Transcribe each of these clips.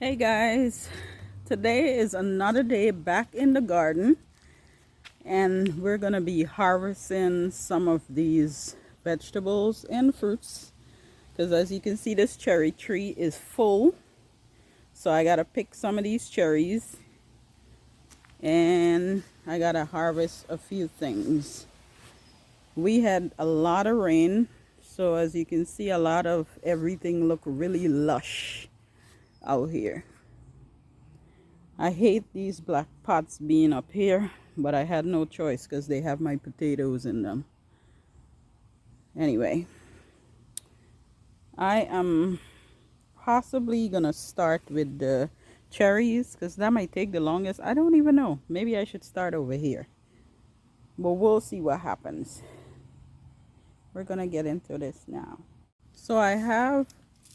Hey guys, today is another day back in the garden and we're gonna be harvesting some of these vegetables and fruits because as you can see this cherry tree is full, so I gotta pick some of these cherries and I gotta harvest a few things. We had a lot of rain, so as you can see a lot of everything look really lush out here. I hate these black pots being up here, but I had no choice because they have my potatoes in them. Anyway, I am possibly gonna start with the cherries because that might take the longest. I don't even know. Maybe I should start over here, but we'll see what happens. We're gonna get into this now. So I have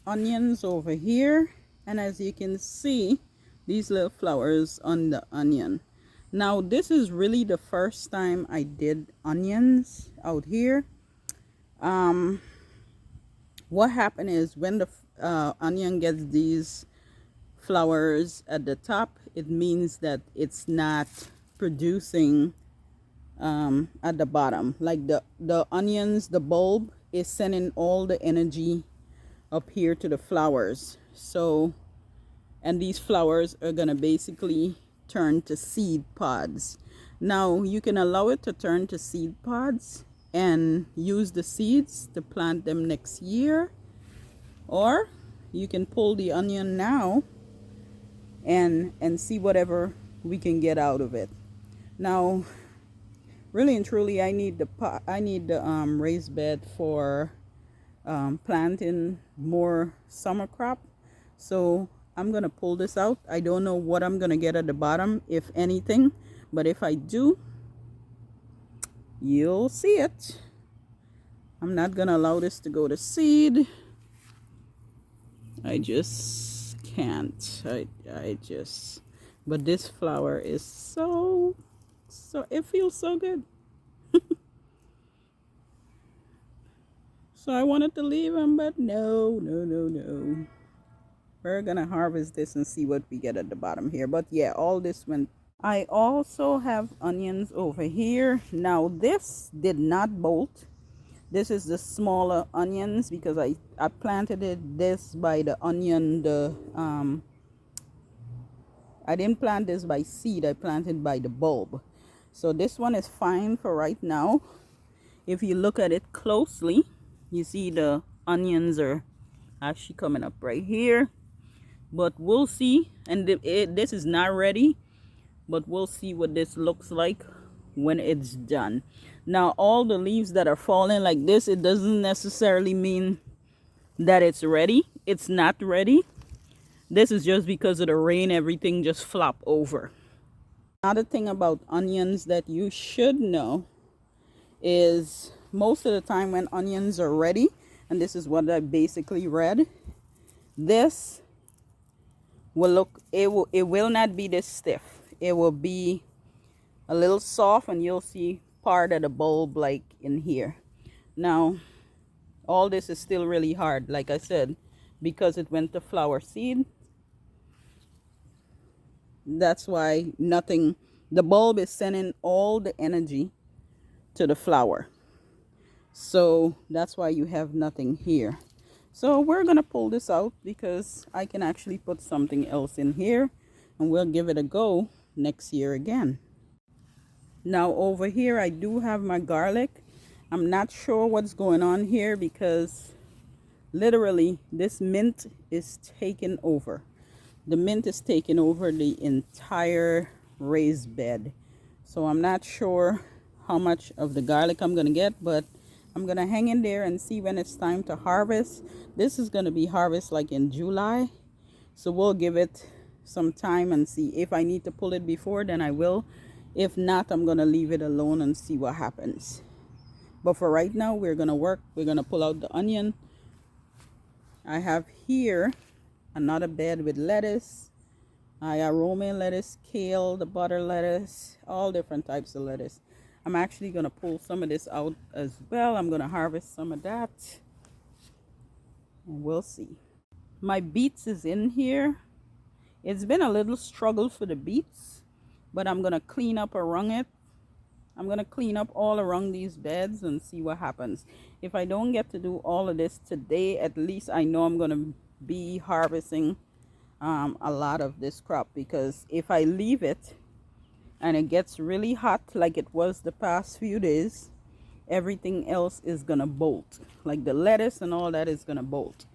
onions over here, and as you can see, these little flowers on the onion. Now this is really the first time I did onions out here. What happened is when the onion gets these flowers at the top, it means that it's not producing at the bottom. Like the onions, the bulb is sending all the energy up here to the flowers. So, and these flowers are gonna basically turn to seed pods. Now you can allow it to turn to seed pods and use the seeds to plant them next year, or you can pull the onion now and see whatever we can get out of it. Now really and truly I need the pot, I need the raised bed for planting more summer crop. So I'm gonna pull this out. I don't know what I'm gonna get at the bottom, if anything, but if I do, you'll see it. I'm not gonna allow this to go to seed. I just can't. I just, but this flower is so it feels so good. So I wanted to leave him, but no. We're gonna harvest this and see what we get at the bottom here. But yeah, all this went. I also have onions over here. Now this did not bolt. This is the smaller onions because I planted this by the onion. I didn't plant this by seed. I planted by the bulb. So this one is fine for right now. If you look at it closely, you see the onions are actually coming up right here. But we'll see. And this is not ready, but we'll see what this looks like when it's done. Now all the leaves that are falling like this, it doesn't necessarily mean that it's ready. It's not ready. This is just because of the rain, everything just flopped over. Another thing about onions that you should know is most of the time when onions are ready, and this is what I basically read, this will look, it will not be this stiff. It will be a little soft, and you'll see part of the bulb like in here. Now all this is still really hard, like I said, because it went to flower seed. That's why nothing, the bulb is sending all the energy to the flower, so that's why you have nothing here. So we're gonna pull this out because I can actually put something else in here, and we'll give it a go next year again. Now over here I do have my garlic. I'm not sure what's going on here because literally this mint is taking over. The mint is taking over the entire raised bed. So I'm not sure how much of the garlic I'm gonna get, but I'm gonna hang in there and see when it's time to harvest. This is gonna be harvest like in July, so we'll give it some time and see. If I need to pull it before, then I will. If not, I'm gonna leave it alone and see what happens. But for right now, we're gonna work. We're gonna pull out the onion. I have here another bed with lettuce. I got romaine lettuce, kale, the butter lettuce, all different types of lettuce. I'm actually gonna pull some of this out as well. I'm gonna harvest some of that, and we'll see. My beets is in here. It's been a little struggle for the beets, but I'm gonna clean up around it. I'm gonna clean up all around these beds and see what happens. If I don't get to do all of this today, at least I know I'm gonna be harvesting a lot of this crop, because if I leave it and it gets really hot like it was the past few days, everything else is gonna bolt. Like the lettuce and all that is gonna bolt,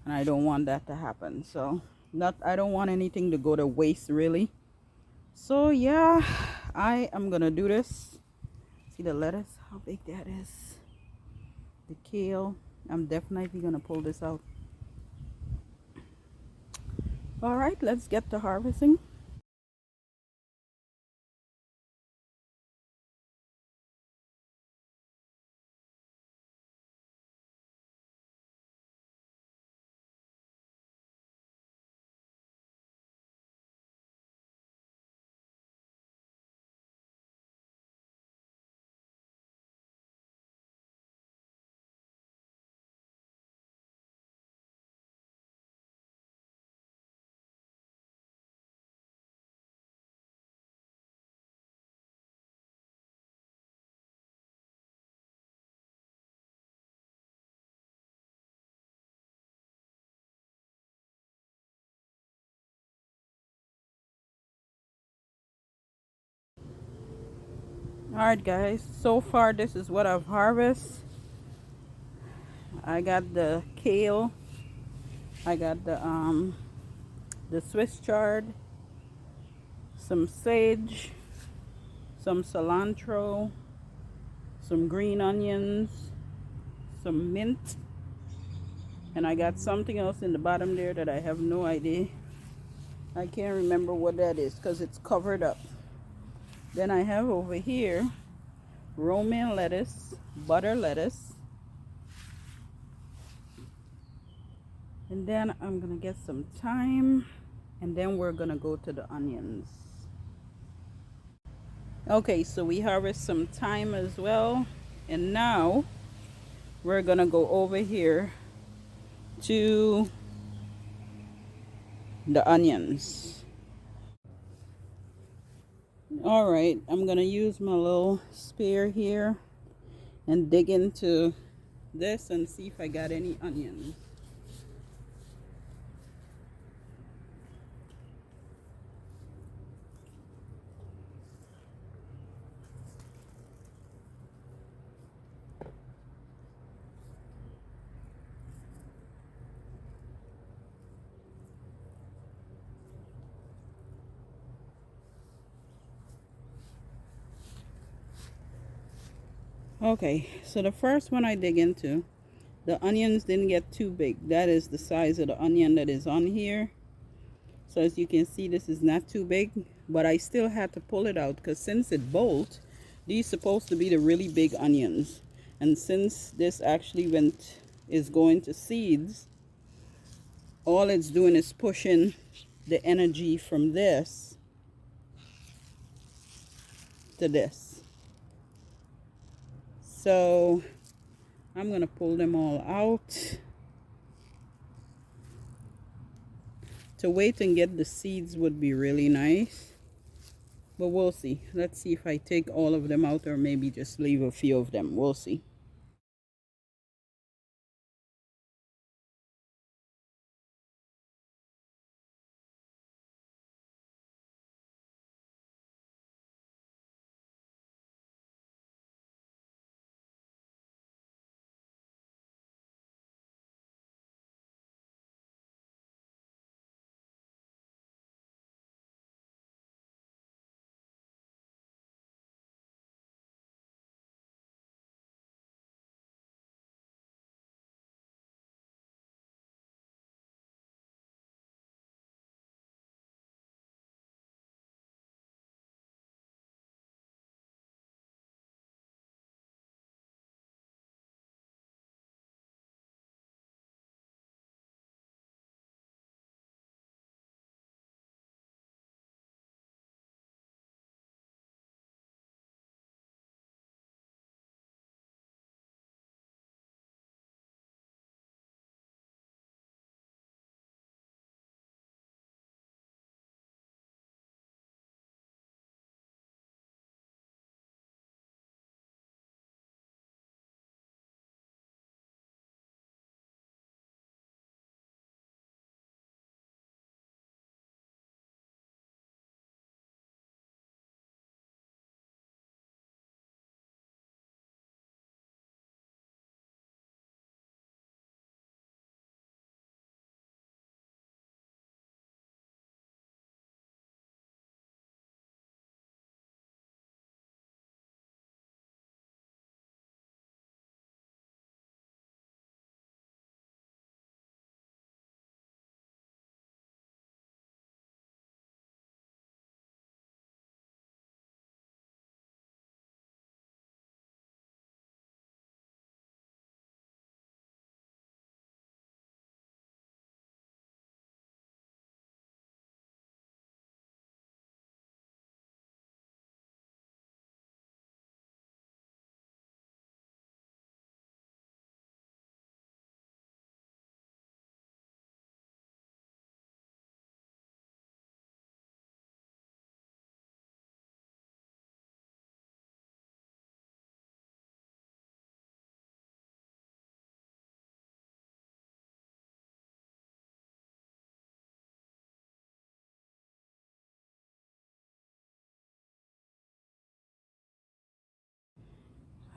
and I don't want that to happen. So not I don't want anything to go to waste really. So yeah, I am gonna do this. See the lettuce, how big that is. The kale, I'm definitely gonna pull this out. All right, let's get to harvesting. All right guys, so far this is what I've harvested. I got the kale, I got the Swiss chard, some sage, some cilantro, some green onions, some mint, and I got something else in the bottom there that I have no idea. I can't remember what that is because it's covered up. Then I have over here romaine lettuce, butter lettuce, and then I'm gonna get some thyme, and then we're gonna go to the onions. Okay, so we harvest some thyme as well, and now we're gonna go over here to the onions. All right, I'm gonna use my little spear here and dig into this and see if I got any onions. Okay, so the first one I dig into, the onions didn't get too big. That is the size of the onion that is on here. So as you can see, this is not too big, but I still had to pull it out because since it bolted, these supposed to be the really big onions. And since this actually is going to seeds, all it's doing is pushing the energy from this to this. So I'm gonna pull them all out. To wait and get the seeds would be really nice, but we'll see. Let's see if I take all of them out or maybe just leave a few of them. We'll see.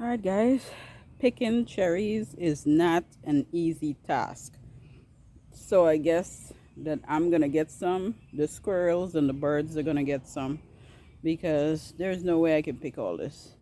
All right, guys, picking cherries is not an easy task. So I guess that I'm gonna get some. The squirrels and the birds are gonna get some because there's no way I can pick all this.